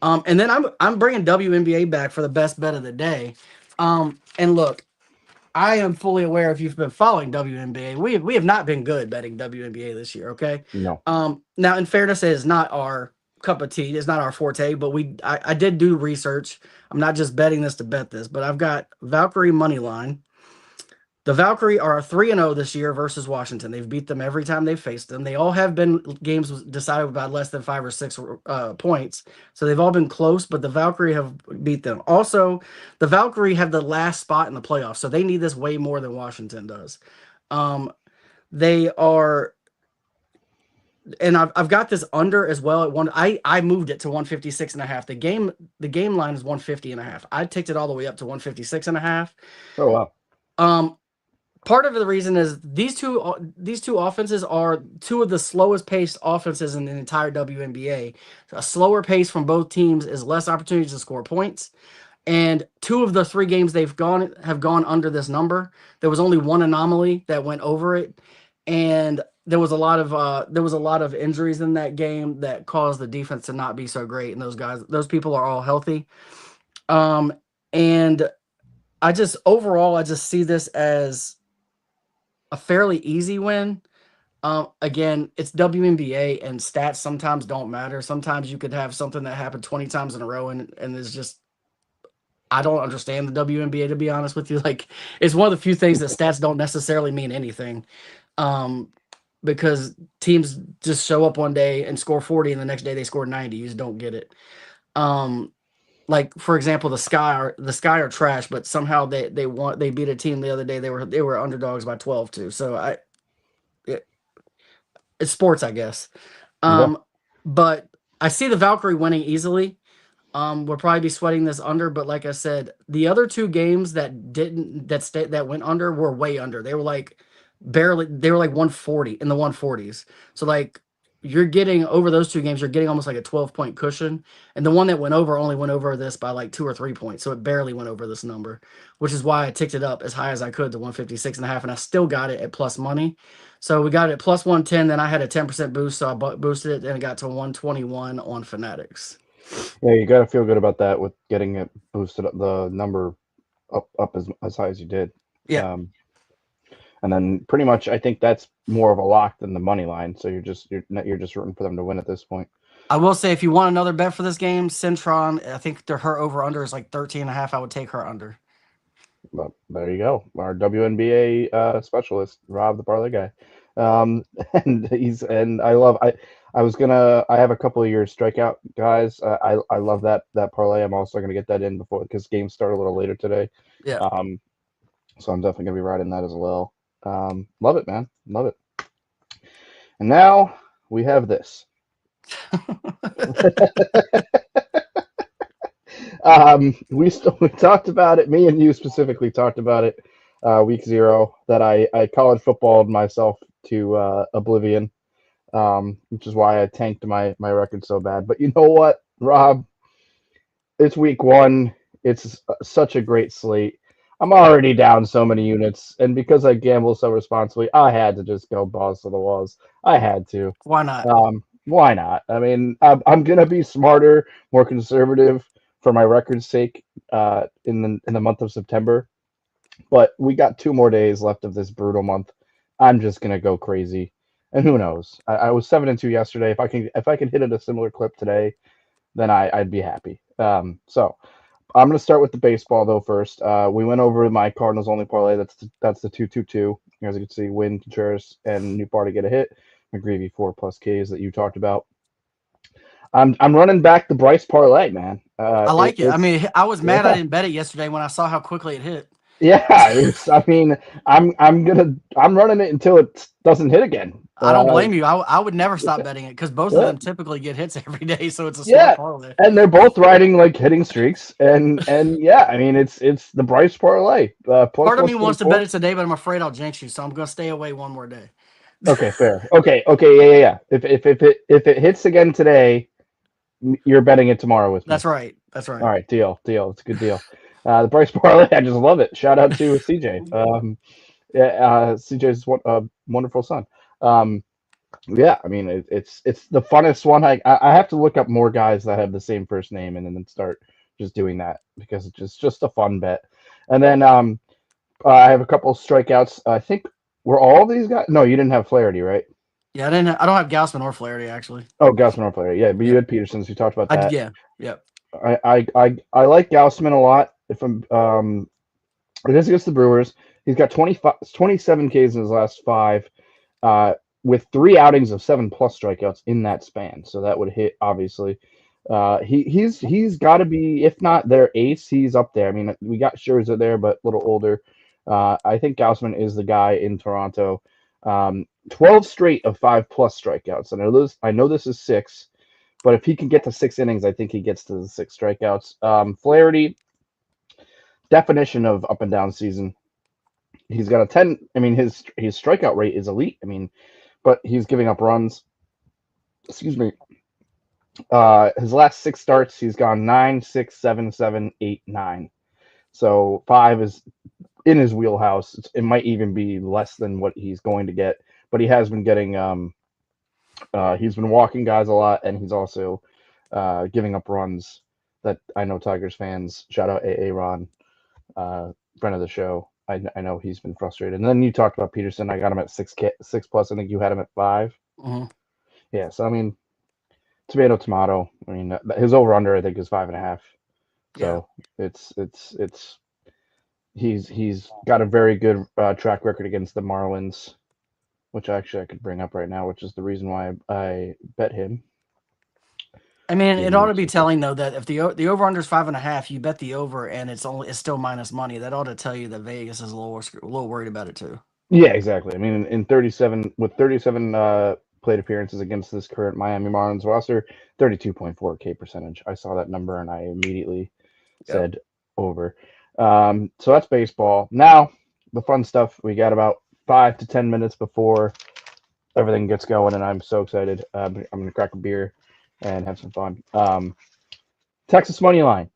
And then I'm bringing WNBA back for the best bet of the day. And look, I am fully aware if you've been following WNBA, we have not been good betting WNBA this year. Okay. No. Now, in fairness, it is not our cup of tea. It's not our forte. But I did do research. I'm not just betting this to bet this, but I've got Valkyrie money line. The Valkyrie are 3-0 this year versus Washington. They've beat them every time they've faced them. They all have been games decided by less than 5 or 6 points. So they've all been close, but the Valkyrie have beat them. Also, the Valkyrie have the last spot in the playoffs, so they need this way more than Washington does. They are, and I've got this under as well at one. I moved it to 156.5. The game line is 150.5. I ticked it all the way up to 156.5. Oh wow. Part of the reason is these two offenses are two of the slowest paced offenses in the entire WNBA. A slower pace from both teams is less opportunities to score points. And 2 of the 3 games have gone under this number. There was only one anomaly that went over it, and there was a lot of injuries in that game that caused the defense to not be so great. And those people are all healthy. And I just see this as a fairly easy win. Again, it's WNBA and stats sometimes don't matter. Sometimes you could have something that happened 20 times in a row and it's just, I don't understand the WNBA, to be honest with you. Like, it's one of the few things that stats don't necessarily mean anything. Because teams just show up one day and score 40 and the next day they score 90. You just don't get it. Like, for example, the Sky are trash, but somehow they beat a team the other day. They were underdogs by 12 too. So it's sports, I guess. But I see the Valkyrie winning easily. We'll probably be sweating this under, but like I said, the other 2 games that went under were way under. They were like 140 in the 140s. So like, you're getting over those 2 games, you're getting almost like a 12-point cushion. And the one that went over only went over this by like 2 or 3 points. So it barely went over this number, which is why I ticked it up as high as I could to 156.5. And I still got it at plus money. So we got it at plus 110. Then I had a 10% boost. So I boosted it and it got to 121 on Fanatics. Yeah, you got to feel good about that with getting it boosted up, the number up as high as you did. Yeah. And then pretty much, I think that's more of a lock than the money line. So you're just rooting for them to win at this point. I will say, if you want another bet for this game, Centron, I think her over under is like 13.5. I would take her under. Well, there you go. Our WNBA specialist, Rob, the parlay guy. And I have a couple of your strikeout guys. I love that parlay. I'm also gonna get that in because games start a little later today. Yeah. So I'm definitely gonna be riding that as well. Love it, man. Love it. And now we have this. We talked about it. Me and you specifically talked about it week 0 that I college footballed myself to oblivion, which is why I tanked my record so bad. But you know what, Rob? It's week 1. It's such a great slate. I'm already down so many units, and because I gamble so responsibly, I had to just go balls to the walls. I had to. Why not? Why not? I mean, I'm gonna be smarter, more conservative for my record's sake in the month of September. But we got 2 more days left of this brutal month. I'm just gonna go crazy, and who knows? I was 7-2 yesterday. If I can hit at a similar clip today, then I'd be happy. So I'm gonna start with the baseball though first. We went over my Cardinals only parlay. That's the 2-2-2. As you can see, Wynn, Contreras, and New Party get a hit. McGreevy 4+ Ks that you talked about. I'm running back the Bryce parlay, man. I like it. I mean, I was mad I didn't bet it yesterday when I saw how quickly it hit. Yeah, I'm running it until it doesn't hit again. I don't blame you. I would never stop betting it because both of them typically get hits every day, so it's a smart parlay. And they're both riding like hitting streaks, and yeah, I mean it's the Bryce parlay. Part of me wants to bet it today, but I'm afraid I'll jinx you, so I'm gonna stay away one more day. Okay, fair. Okay, yeah. If it hits again today, you're betting it tomorrow with me. That's right. All right, deal. It's a good deal. The Bryce parlay, I just love it. Shout out to CJ. CJ's wonderful son. Yeah, I mean it's the funnest one. I have to look up more guys that have the same first name and then start just doing that because it's just a fun bet. And then I have a couple strikeouts. I think were all these guys. No, you didn't have Flaherty, right? Yeah, I didn't. I don't have Gausman or Flaherty actually. Oh, Gausman or Flaherty. Yeah, but you had Peterson's. We talked about that. Yeah. I like Gausman a lot. If I'm It is against the Brewers. He's got 27 Ks in his last five, uh, with 3 outings of 7+ strikeouts in that span. So that would hit, obviously. He's got to be, if not their ace, he's up there. I mean, we got Scherzer there, but a little older. I think Gausman is the guy in Toronto. 12 straight of 5+ strikeouts. I know this is 6, but if he can get to 6 innings, I think he gets to the 6 strikeouts. Flaherty, definition of up and down season. He's got a 10. I mean, his strikeout rate is elite. I mean, but he's giving up runs. Excuse me. His last 6 starts, he's gone 9, 6, 7, 7, 8, 9. So 5 is in his wheelhouse. It might even be less than what he's going to get, but he has been getting. He's been walking guys a lot, and he's also giving up runs. That I know Tigers fans. Shout out AA Ron, friend of the show. I know he's been frustrated. And then you talked about Peterson. I got him at 6+. I think you had him at 5. Mm-hmm. Yeah. So I mean, tomato. I mean, his over under I think is 5.5. So he's got a very good track record against the Marlins, which actually I could bring up right now, which is the reason why I bet him. I mean, it ought to be telling though that if the over under is 5.5, you bet the over, and it's still minus money. That ought to tell you that Vegas is a little worried about it too. Yeah, exactly. I mean, in 37 plate appearances against this current Miami Marlins roster, 32.4 K percentage. I saw that number and I immediately said over. So that's baseball. Now the fun stuff. We got about 5 to 10 minutes before everything gets going, and I'm so excited. I'm gonna crack a beer and have some fun. Texas money line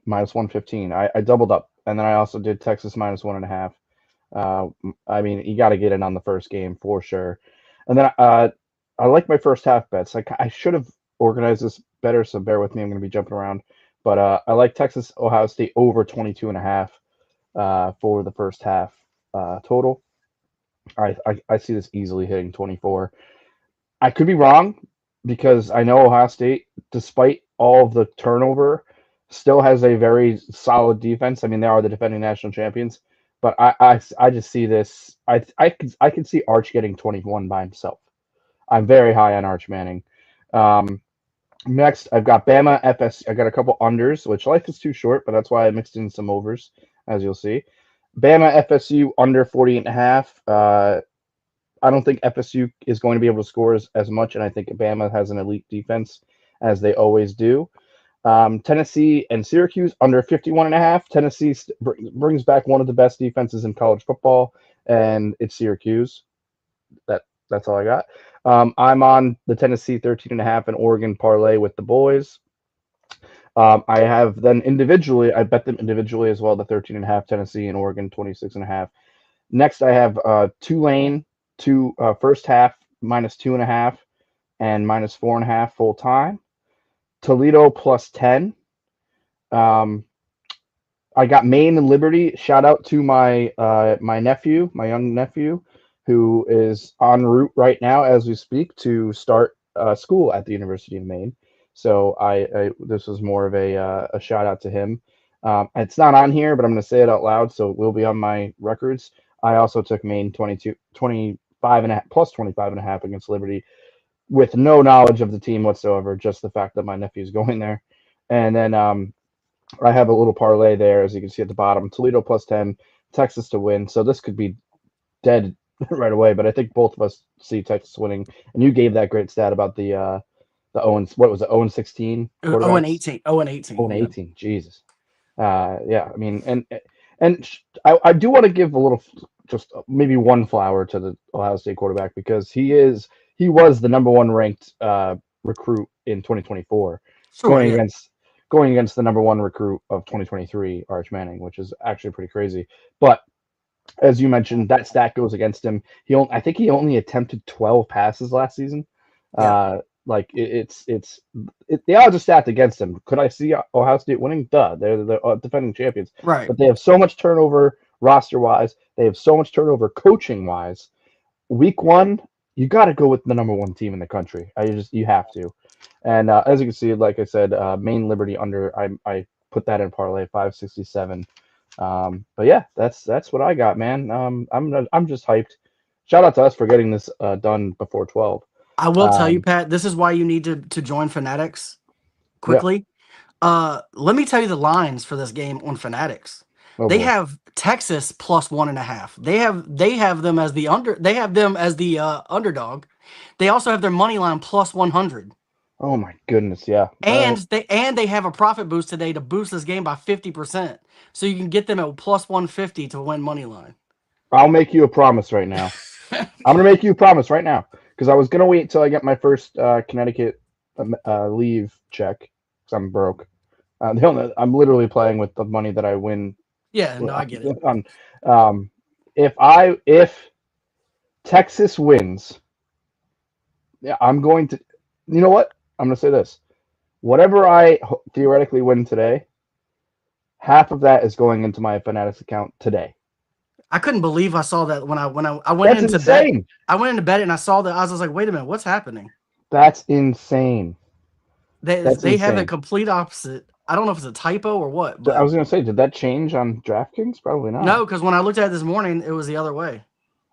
-115. I doubled up, and then I also did Texas -1.5. I mean, you got to get in on the first game for sure. And then I like my first half bets. I should have organized this better, so bear with me. I'm going to be jumping around, but I like Texas Ohio State over 22.5 for the first half total. I see this easily hitting 24. I could be wrong because I know Ohio State, despite all of the turnover, still has a very solid defense. I mean, they are the defending national champions, but I just see this. I can see Arch getting 21 by himself. I'm very high on Arch Manning. Next, I've got Bama FS. I got a couple unders, which life is too short, but that's why I mixed in some overs, as you'll see. Bama FSU under 48.5. I don't think FSU is going to be able to score as much, and I think Bama has an elite defense, as they always do. Tennessee and Syracuse under 51.5. Tennessee brings back one of the best defenses in college football, and it's Syracuse. That's all I got. I'm on the Tennessee 13.5 and Oregon parlay with the boys. I have then individually, I bet them individually as well, the 13.5 Tennessee and Oregon 26.5. Next, I have Tulane first half -2.5 and -4.5 full time. Toledo +10. I got Maine and Liberty. Shout out to my my young nephew, who is en route right now as we speak to start school at the University of Maine. So this was more of a shout out to him. It's not on here, but I'm going to say it out loud, so it will be on my records. I also took Maine 25.5 plus 25.5 against Liberty, with no knowledge of the team whatsoever, just the fact that my nephew's going there. And then I have a little parlay there, as you can see at the bottom. Toledo +10, Texas to win. So this could be dead right away, but I think both of us see Texas winning. And you gave that great stat about the Owens. What was it? 0-16. 0-18. 0-18. 0-18. Jesus. Yeah. I mean, and I do want to give a little, just maybe one flower to the Ohio State quarterback, because he was the number 1 ranked recruit in 2024, going against the number 1 recruit of 2023, Arch Manning, which is actually pretty crazy. But as you mentioned, that stat goes against him. I think he only attempted 12 passes last season. Yeah. The odds are stacked against him. Could I see Ohio State winning? Duh, they're the defending champions. Right. But they have so much turnover roster-wise. They have so much turnover coaching-wise. Week 1, you got to go with the number 1 team in the country. You have to. And as you can see, like I said, Maine Liberty under. I put that in parlay 567. But yeah, that's what I got, man. I'm just hyped. Shout out to us for getting this done before 12. I will tell you, Pat, this is why you need to join Fanatics Yeah. quickly. Let me tell you the lines for this game on Fanatics. Oh They boy. have Texas plus 1.5. They have them as the underdog. They also have their money line plus 100. Oh my goodness. Yeah. And they have a profit boost today to boost this game by 50%. So you can get them at plus 150 to win money line. I'll make you a promise right now. I'm gonna make you a promise right now because I was gonna wait until I get my first Connecticut leave check because I'm broke. I'm literally playing with the money that I win. Yeah, no, I get it. If Texas wins, yeah, I'm going to. You know what? I'm gonna say this. Whatever I theoretically win today, half of that is going into my Fanatics account today. I couldn't believe I saw that when I went That's into insane. bed. I went into bed and I saw that. I was like, wait a minute, what's happening? That's insane. They have a complete opposite. I don't know if it's a typo or what, but I was gonna say, did that change on DraftKings? Probably not. no, because when I looked at it this morning, it was the other way.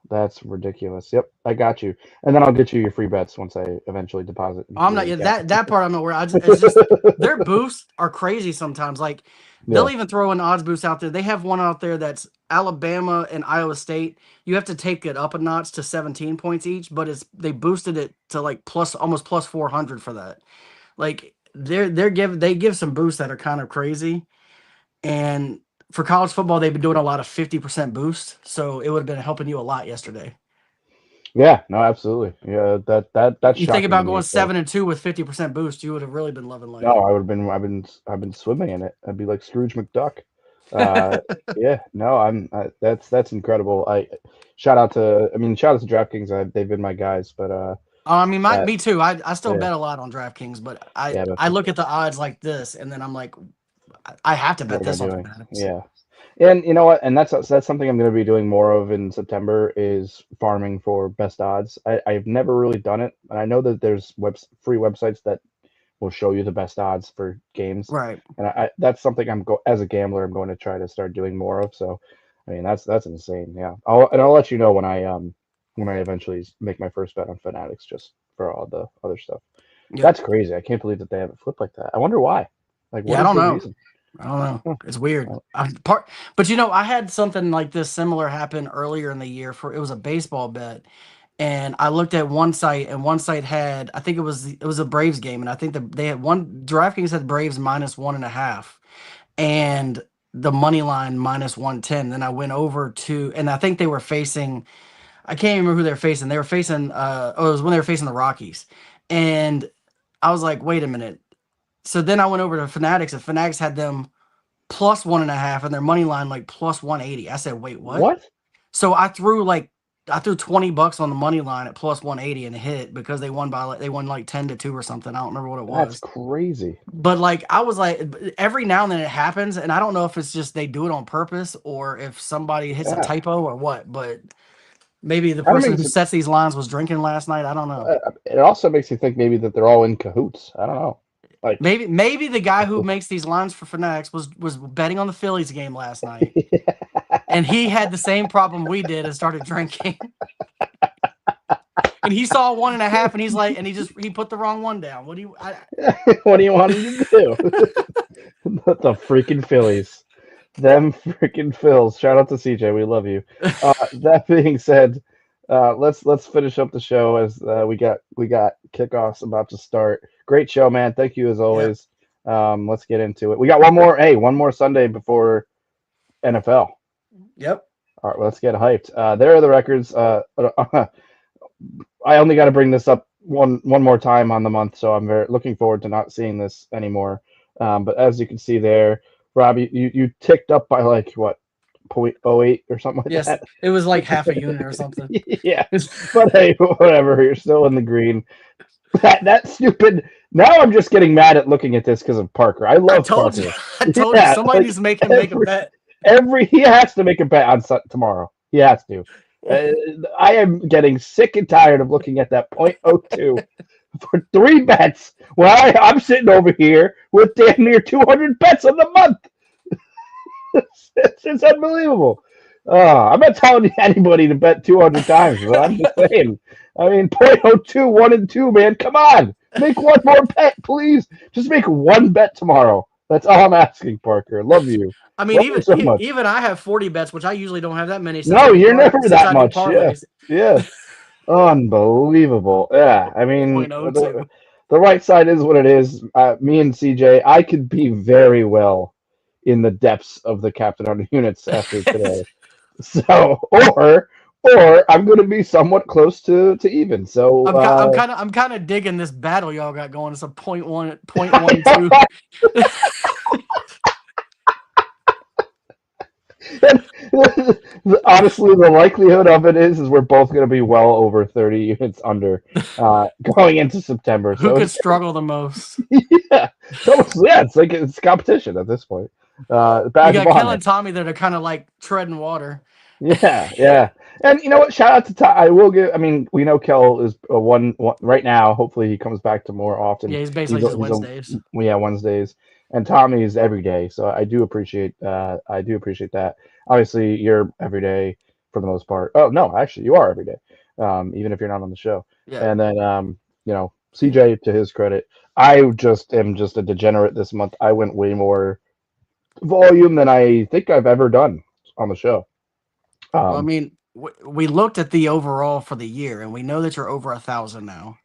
That's ridiculous. Yep, I got you, and then I'll get you your free bets once I eventually deposit. I'm not that part. I'm not aware. It's just their boosts are crazy sometimes. Like they'll even throw an odds boost out there. They have one out there that's Alabama and Iowa State. You have to take it up a notch to 17 points each, but they boosted it to like almost plus 400 for that. Like they give some boosts that are kind of crazy. And for college football, they've been doing a lot of 50% boost, so it would have been helping you a lot yesterday. Yeah, no, absolutely. Yeah, that's. You think about going 7-2 with 50% boost, you would have really been loving life. No, I would have been. I've been swimming in it. I'd be like Scrooge McDuck. Yeah, no, that's incredible. Shout out to DraftKings. They've been my guys, but I mean, me too. I still bet a lot on DraftKings, but I look at the odds like this, and then I'm like, I have to bet this on Fanatics. Yeah, and you know what? And that's something I'm going to be doing more of in September is farming for best odds. I've never really done it, and I know that there's free websites that will show you the best odds for games. Right. And that's something as a gambler, I'm going to try to start doing more of. So, I mean, that's insane. Yeah. I'll let you know when I eventually make my first bet on Fanatics just for all the other stuff. Yep. That's crazy. I can't believe that they have it flipped like that. I wonder why. Like, what I don't know. reason? I don't know. It's weird. But I had something like this similar happen earlier in the year. It was a baseball bet, and I looked at one site, and one site had, I think it was a Braves game, and I think they had DraftKings had Braves minus 1.5, and the money line minus 110. Then I went over to, and I think they were facing, I can't remember who they were facing. They were facing, it was when they were facing the Rockies, and I was like, wait a minute. So then I went over to Fanatics, and Fanatics had them plus 1.5 and their money line like plus 180. I said, wait, what? What? So I threw $20 on the money line at plus 180 and hit because they won like 10-2 or something. I don't remember what it was. That's crazy. But like I was like, every now and then it happens, and I don't know if it's just they do it on purpose or if somebody hits a typo or what. But maybe the person who sets these lines was drinking last night. I don't know. It also makes you think maybe that they're all in cahoots. I don't know. Like maybe the guy who makes these lines for Fanatics was betting on the Phillies game last night, and he had the same problem we did and started drinking. And he saw 1.5, and he's like, and he put the wrong one down. What do you want him to do? The freaking Phillies, them freaking Phils. Shout out to CJ, we love you. That being said, let's finish up the show as we got kickoffs about to start. Great show, man. Thank you as always. Yep. Let's get into it. We got one more Sunday before NFL. Yep. All right, let's get hyped. There are the records. I only got to bring this up one more time on the month, so I'm very looking forward to not seeing this anymore. But as you can see there, Rob, you ticked up by like what? 0.08 or something like that. Yes, it was like half a unit or something. Yeah, but hey, whatever. You're still in the green. That stupid. Now I'm just getting mad at looking at this because of Parker. I told you somebody needs to make him make a bet. He has to make a bet on tomorrow. He has to. I am getting sick and tired of looking at that 0.02 for 3 bets. Well, I'm sitting over here with damn near 200 bets on the month. It's unbelievable. I'm not telling anybody to bet 200 times, but I'm just saying. I mean, .02, 1 and 2, man. Come on. Make one more bet, please. Just make one bet tomorrow. That's all I'm asking, Parker. Love you. I mean, Love you so much. even I have 40 bets, which I usually don't have that many No, you're never since that I do much. Yeah. parlays. Yeah. Unbelievable. Yeah. I mean, Point oh two. the right side is what it is. Me and CJ, I could be very well in the depths of the captain on units after today. So, or I'm going to be somewhat close to even. So, I'm kind of digging this battle y'all got going. It's a point one two. honestly, the likelihood of it is we're both going to be well over 30 units under going into September. Who So, could struggle the most? yeah, it's like it's competition at this point. You Badge of got Kel honor. and Tommy that are kind of like treading water. Yeah, yeah. And you know what? Shout out to Ty. I will give. I mean, we know Kel is a one right now. Hopefully, he comes back to more often. Yeah, he's basically just Wednesdays. Yeah, Wednesdays. And Tommy is every day. So I do appreciate. I do appreciate that. Obviously, you're every day for the most part. Oh no, actually, you are every day, even if you're not on the show. Yeah. And then, CJ, to his credit, I just am just a degenerate this month. I went way more volume than I think I've ever done on the show. Well, I mean, we looked at the overall for the year, and we know that you're over 1,000 now.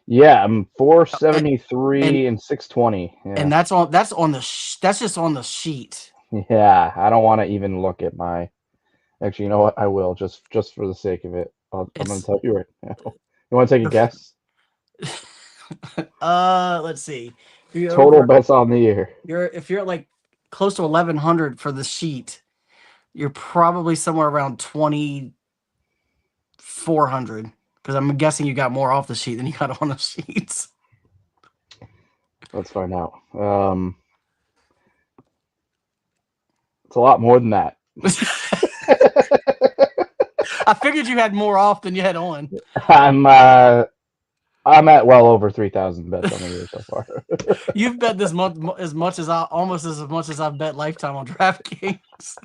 Yeah, I'm 473 and 620. Yeah. And that's just on the sheet. Yeah, I don't want to even look at my. Actually, you know what? I will just for the sake of it. I'm going to tell you right now. You want to take a guess? Let's see. Total bets on the year. If you're like close to 1,100 for the sheet, you're probably somewhere around 2,400. Because I'm guessing you got more off the sheet than you got on the sheets. Let's find out. It's a lot more than that. I figured you had more off than you had on. I'm at well over 3,000 bets on the year so far. You've bet this month almost as much as I've bet Lifetime on DraftKings.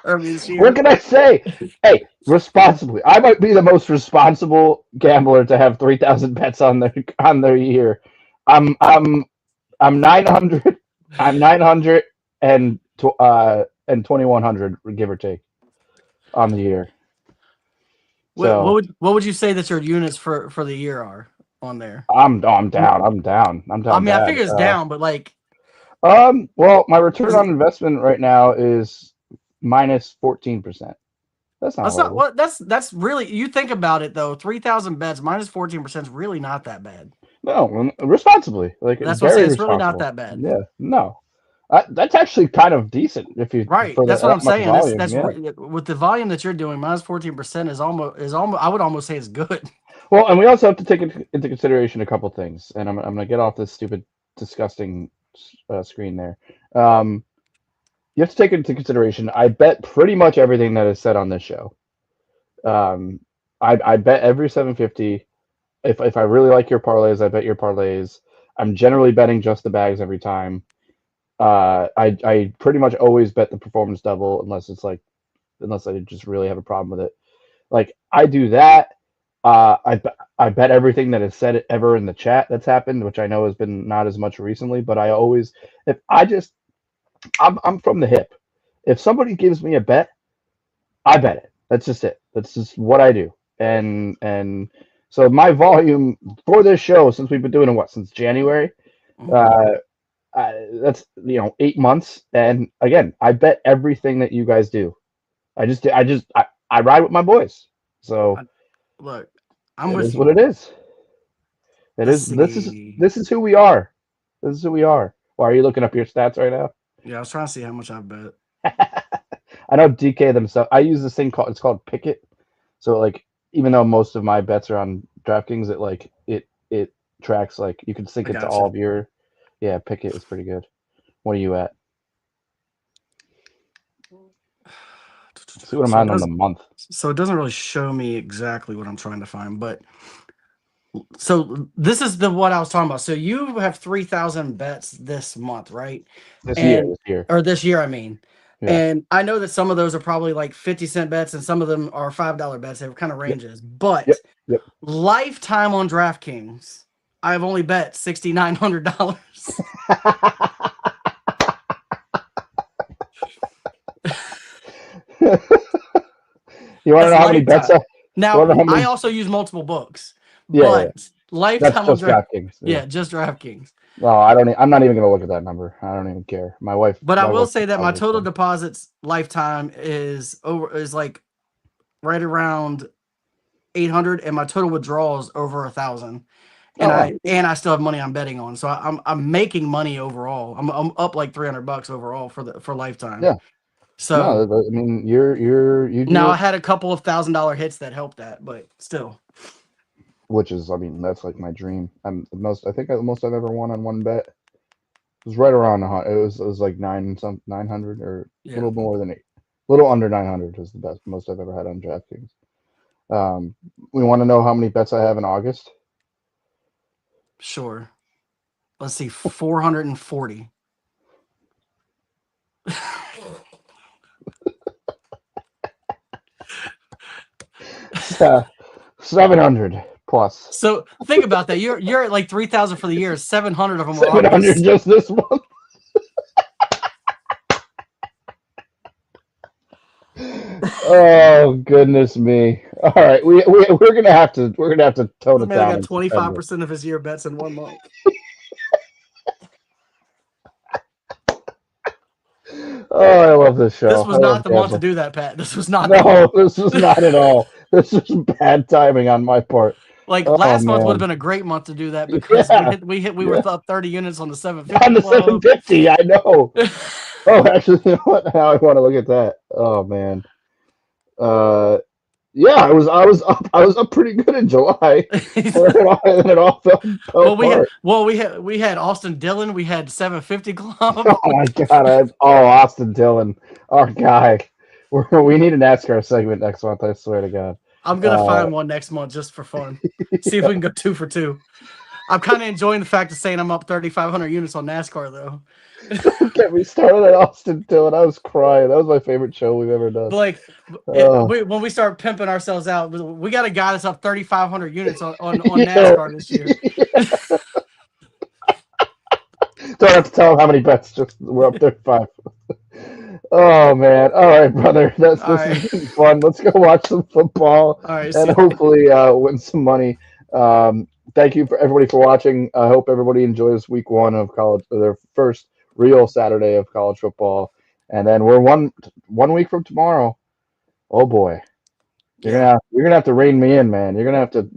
What can I say? Hey, responsibly. I might be the most responsible gambler to have 3,000 bets on their year. I'm 900. I'm 900 and 2,100, give or take, on the year. So, what would you say that your units for the year are on there? I'm down. I'm down. I mean, bad. I figure it's down, but like. Well, my return on investment right now is minus 14%. That's not what. That's really. You think about it though. 3,000 bets minus 14% is really not that bad. No, responsibly. Like that's what I'm saying. It's really not that bad. Yeah, no. That's actually kind of decent if you right. That's what I'm saying. With the volume that you're doing, minus 14% is almost. I would almost say it's good. Well, and we also have to take into consideration a couple things, and I'm gonna get off this stupid, disgusting screen there. You have to take into consideration. I bet pretty much everything that is said on this show. I bet every 750. If I really like your parlays, I bet your parlays. I'm generally betting just the bags every time. I pretty much always bet the performance double unless I just really have a problem with it. Like I do that. I bet everything that is said ever in the chat that's happened, which I know has been not as much recently. But I always, I'm from the hip. If somebody gives me a bet, I bet it. That's just it. That's just what I do. And so my volume for this show, since we've been doing it since January, that's 8 months. And again, I bet everything that you guys do. I ride with my boys. So look, I'm with is you. what it is. This is who we are. This is who we are. Why are you looking up your stats right now? Yeah, I was trying to see how much I bet. I know DK themselves. I use this thing called Picket. So like, even though most of my bets are on DraftKings, it tracks, like you can sync it to all of your. Yeah, Picket is pretty good. What are you at? See what I'm at on the month. So it doesn't really show me exactly what I'm trying to find, but So this is what I was talking about. So you have 3,000 bets this month, right? This And year. or this year, I mean. Yeah. And I know that some of those are probably like 50-cent bets, and some of them are $5 bets. They kind of ranges. But Yep. lifetime on DraftKings, I've only bet $6,900. You want to know how many bets? Now, I also use multiple books, but lifetime that's just DraftKings. Yeah, just DraftKings. No, I don't. I'm not even going to look at that number. I don't even care. My wife. But I will wife say that my deposits total them. deposits lifetime is like right around 800, and my total withdrawals over 1,000. And I still have money I'm betting on, so I'm making money overall. I'm up like $300 overall for lifetime. Yeah. So no, I mean you now I had a couple of $1,000 hits that helped that, but still. Which is, I mean, that's like my dream. I think the most I've ever won on one bet was right around it was like 900 or a little more than 8, a little under 900 is the most I've ever had on DraftKings. We want to know how many bets I have in August. Sure. Let's see, 440. 700 plus. So think about that. You're at like 3,000 for the year. 700 of them. 700 just this month. Oh goodness me! All right, we're gonna have to tone it down. Got 25% of his year bets in 1 month. Oh, I love this show. This was not the month to do that, Pat. This was not. This was not at all. This was bad timing on my part. Like last month would have been a great month to do that because we were up 30 units on the 750. On the 750, I know. Oh, actually, you know what? Now I want to look at that. Oh man. Yeah, I was up pretty good in July. And it all fell apart. We had Austin Dillon. We had 750 Club. Oh my God! Austin Dillon, our guy. We need a NASCAR segment next month. I swear to God. I'm gonna find one next month just for fun. See if we can go 2 for 2. I'm kind of enjoying the fact of saying I'm up 3,500 units on NASCAR though. Get me started at Austin Dillon. I was crying. That was my favorite show we've ever done. Like when we start pimping ourselves out, we got a guy that's up 3,500 units on NASCAR this year. Don't have to tell him how many bets. Just we're up 35. Oh man! All right, brother. This has been fun. Let's go watch some football and hopefully win some money. Thank you for everybody for watching. I hope everybody enjoys week 1 of college, their first real Saturday of college football, and then we're one week from tomorrow. Oh boy, you're gonna have to rein me in, man. You're gonna have to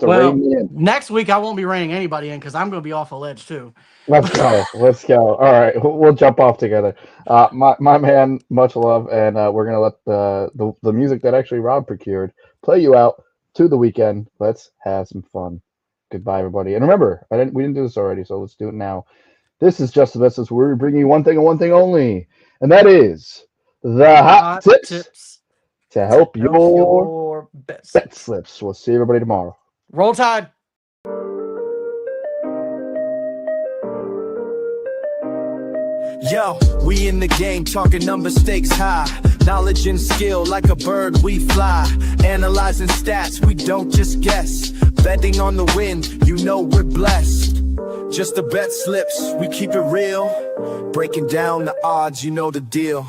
rein me in. Next week I won't be reining anybody in because I'm gonna be off a ledge too. Let's go. All right, we'll jump off together. My man, much love, and we're gonna let the music that actually Rob procured play you out to the weekend. Let's have some fun. Goodbye, everybody. And remember, we didn't do this already, so let's do it now. This is Just the Best, where we bring you one thing and one thing only, and that is the hot tips to help your bet slips. We'll see everybody tomorrow. Roll Tide. Yo, we in the game, talking number stakes high. Knowledge and skill, like a bird we fly. Analyzing stats, we don't just guess. Betting on the wind, you know we're blessed. Just the bet slips, we keep it real. Breaking down the odds, you know the deal.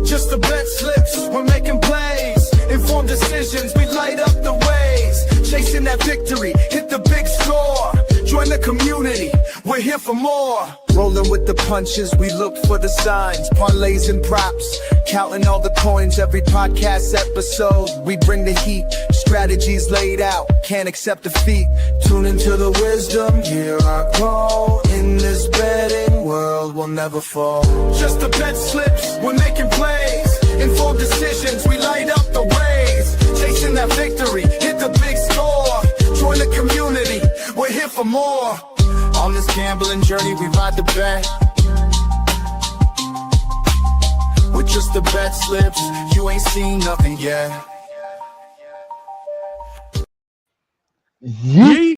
Just the bet slips, we're making plays. Informed decisions, we light up the ways. Chasing that victory, hit the big score. Join the community, we're here for more. Rolling with the punches, we look for the signs. Parlays and props, counting all the coins. Every podcast episode, we bring the heat. Strategies laid out, can't accept defeat. Tune into the wisdom, hear our call. In this betting world, we'll never fall. Just the bet slips, we're making plays. Informed decisions, we light up the ways. Chasing that victory, hit the big score. Join the community, we're here for more. On this gambling journey, we ride the bet. With just the bet slips, you ain't seen nothing yet. Yeet.